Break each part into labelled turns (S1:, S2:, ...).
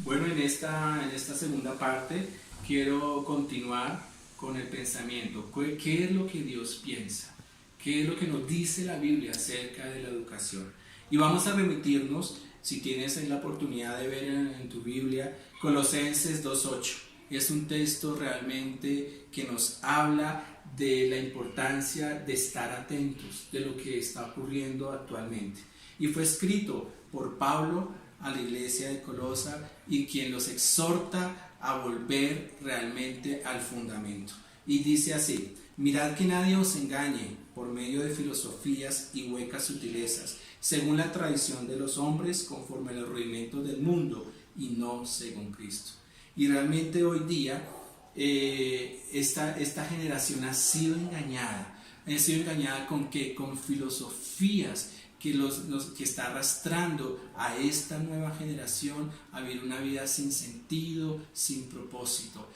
S1: Bueno, en esta segunda parte quiero continuar con el pensamiento. ¿Qué es lo que Dios piensa? ¿Qué es lo que nos dice la Biblia acerca de la educación? Y vamos a remitirnos, si tienes la oportunidad de ver en tu Biblia, Colosenses 2:8. Es un texto realmente que nos habla de la importancia de estar atentos de lo que está ocurriendo actualmente. Y fue escrito por Pablo a la iglesia de Colosa y quien los exhorta a volver realmente al fundamento. Y dice así: mirad que nadie os engañe por medio de filosofías y huecas sutilezas, según la tradición de los hombres, conforme a los rudimentos del mundo y no según Cristo. Y realmente hoy día esta generación ha sido engañada. Ha sido engañada con ¿qué? Con filosofías que está arrastrando a esta nueva generación a vivir una vida sin sentido, sin propósito.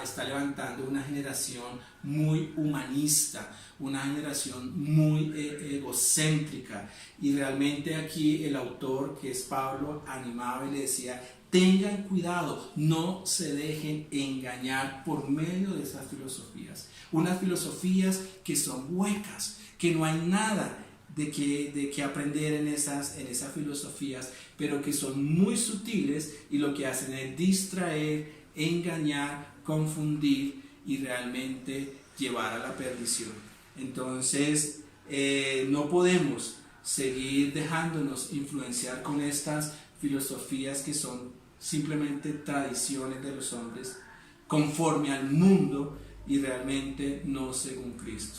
S1: Está levantando una generación muy humanista, una generación muy egocéntrica. Y realmente aquí el autor, que es Pablo, animaba y le decía: tengan cuidado, no se dejen engañar por medio de esas filosofías. Unas filosofías que son huecas, que no hay nada de que aprender en esas filosofías, pero que son muy sutiles y lo que hacen es distraer, engañar, confundir y realmente llevar a la perdición. Entonces, no podemos seguir dejándonos influenciar con estas filosofías que son simplemente tradiciones de los hombres, conforme al mundo y realmente no según Cristo.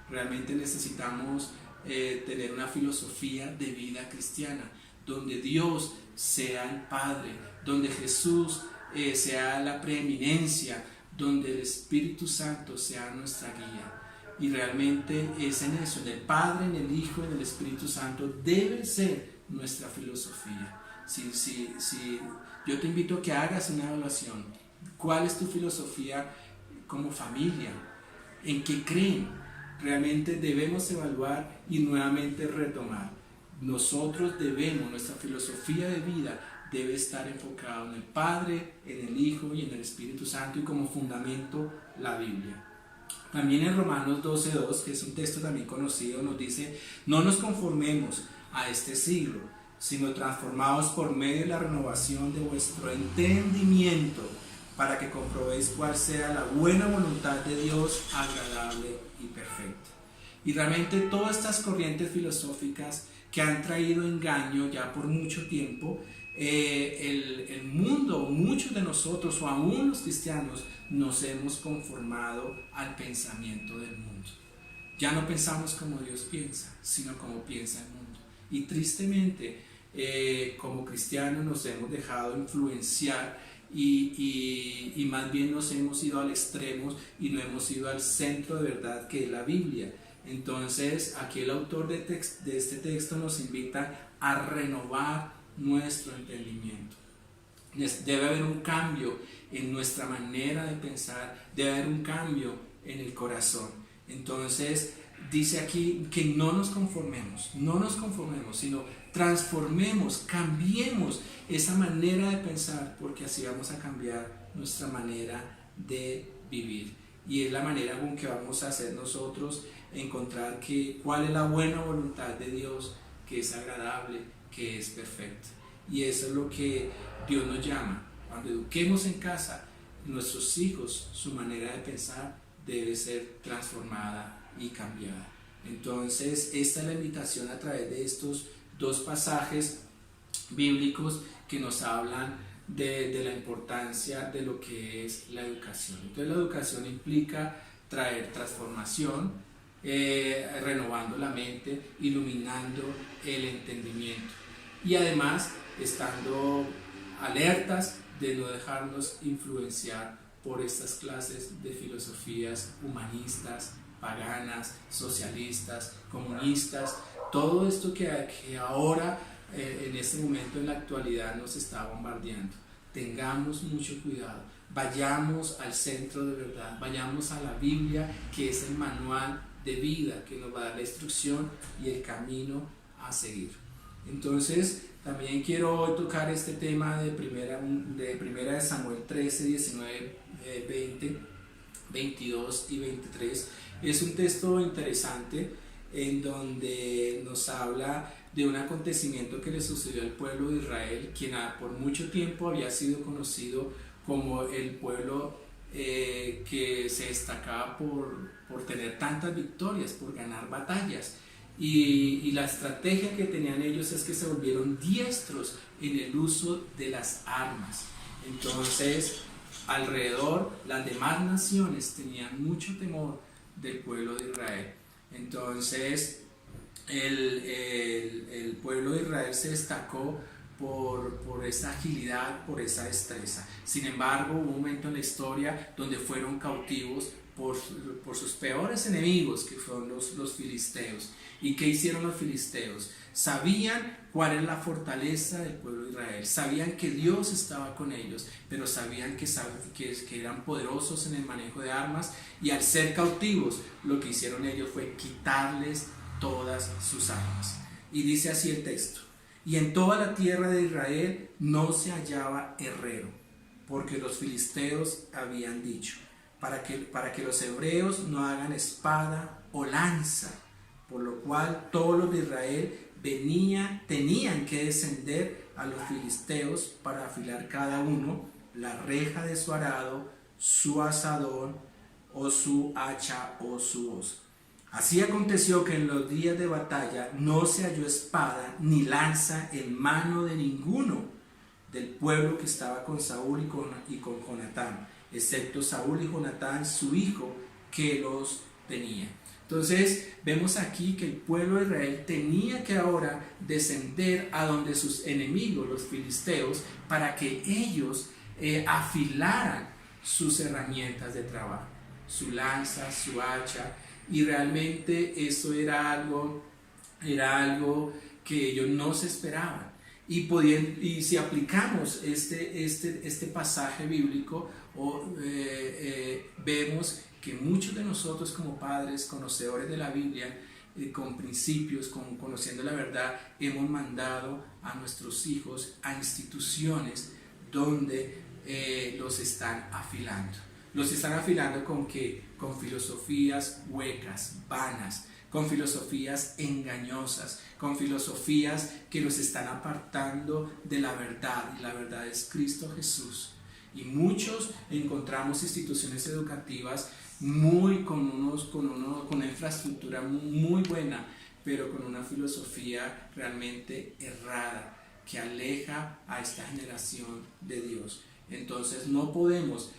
S1: Realmente necesitamos tener una filosofía de vida cristiana, donde Dios sea el Padre, donde Jesús sea la preeminencia, donde el Espíritu Santo sea nuestra guía. Y realmente es en eso, en el Padre, en el Hijo, en el Espíritu Santo, debe ser nuestra filosofía. Si yo te invito a que hagas una evaluación. ¿Cuál es tu filosofía como familia? ¿En qué creen? Realmente debemos evaluar y nuevamente retomar. Nuestra filosofía de vida debe estar enfocada en el Padre, en el Hijo y en el Espíritu Santo, y como fundamento la Biblia. También en Romanos 12:2, que es un texto también conocido, nos dice: no nos conformemos a este siglo, sino transformados por medio de la renovación de vuestro entendimiento, para que comprobéis cuál sea la buena voluntad de Dios, agradable y perfecta. Y realmente todas estas corrientes filosóficas que han traído engaño ya por mucho tiempo, el mundo, muchos de nosotros o aún los cristianos, nos hemos conformado al pensamiento del mundo. Ya no pensamos como Dios piensa, sino como piensa el mundo. Y tristemente, como cristianos nos hemos dejado influenciar y más bien nos hemos ido al extremo y no hemos ido al centro de verdad, que es la Biblia. Entonces aquí el autor de este texto nos invita a renovar nuestro entendimiento. Debe haber un cambio en nuestra manera de pensar, debe haber un cambio en el corazón. Entonces dice aquí que no nos conformemos, sino transformemos, cambiemos esa manera de pensar, porque así vamos a cambiar nuestra manera de vivir. Y es la manera con que vamos a hacer nosotros encontrar cuál es la buena voluntad de Dios, que es agradable, que es perfecta. Y eso es lo que Dios nos llama. Cuando eduquemos en casa, nuestros hijos, su manera de pensar debe ser transformada y cambiada. Entonces, esta es la invitación a través de estos dos pasajes bíblicos que nos hablan de la importancia de lo que es la educación. Entonces, la educación implica traer transformación, renovando la mente, iluminando el entendimiento, y además estando alertas de no dejarnos influenciar por estas clases de filosofías humanistas, paganas, socialistas, comunistas, todo esto que ahora en este momento, en la actualidad, nos está bombardeando. Tengamos mucho cuidado, vayamos al centro de verdad, vayamos a la Biblia, que es el manual de vida que nos va a dar la instrucción y el camino a seguir. Entonces, También quiero hoy tocar este tema de primera de Samuel 13, 19, 20, 22 y 23. Es un texto interesante en donde nos habla de un acontecimiento que le sucedió al pueblo de Israel, quien por mucho tiempo había sido conocido como el pueblo que se destacaba por tener tantas victorias, por ganar batallas. Y la estrategia que tenían ellos es que se volvieron diestros en el uso de las armas. Entonces, alrededor, las demás naciones tenían mucho temor del pueblo de Israel. Entonces, el pueblo de Israel se destacó por esa agilidad, por esa destreza. Sin embargo, hubo un momento en la historia donde fueron cautivos por sus peores enemigos, que fueron los filisteos. ¿Y qué hicieron los filisteos? Sabían cuál era la fortaleza del pueblo de Israel, sabían que Dios estaba con ellos, pero sabían que eran poderosos en el manejo de armas, y al ser cautivos, lo que hicieron ellos fue quitarles todas sus armas. Y dice así el texto: y en toda la tierra de Israel no se hallaba herrero, porque los filisteos habían dicho, para que los hebreos no hagan espada o lanza, por lo cual todos los de Israel tenían que descender a los filisteos para afilar cada uno la reja de su arado, su asadón, o su hacha o su hoz. Así aconteció que en los días de batalla no se halló espada ni lanza en mano de ninguno del pueblo que estaba con Saúl y con Jonatán, excepto Saúl y Jonatán, su hijo, que los tenía. Entonces vemos aquí que el pueblo de Israel tenía que ahora descender a donde sus enemigos, los filisteos, para que ellos afilaran sus herramientas de trabajo, su lanza, su hacha, y realmente eso era algo que ellos no se esperaban. Y si aplicamos este pasaje bíblico, vemos que muchos de nosotros como padres, conocedores de la Biblia, con principios, conociendo la verdad, hemos mandado a nuestros hijos a instituciones donde los están afilando. Los están afilando ¿con qué? Con filosofías huecas, vanas, con filosofías engañosas, con filosofías que los están apartando de la verdad, y la verdad es Cristo Jesús. Y muchos encontramos instituciones educativas con una infraestructura muy buena, pero con una filosofía realmente errada, que aleja a esta generación de Dios. Entonces no podemos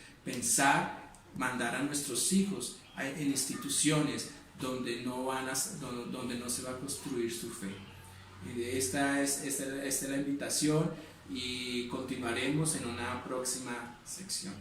S1: mandar a nuestros hijos en instituciones donde no se va a construir su fe. Y esta es la invitación, y continuaremos en una próxima sección.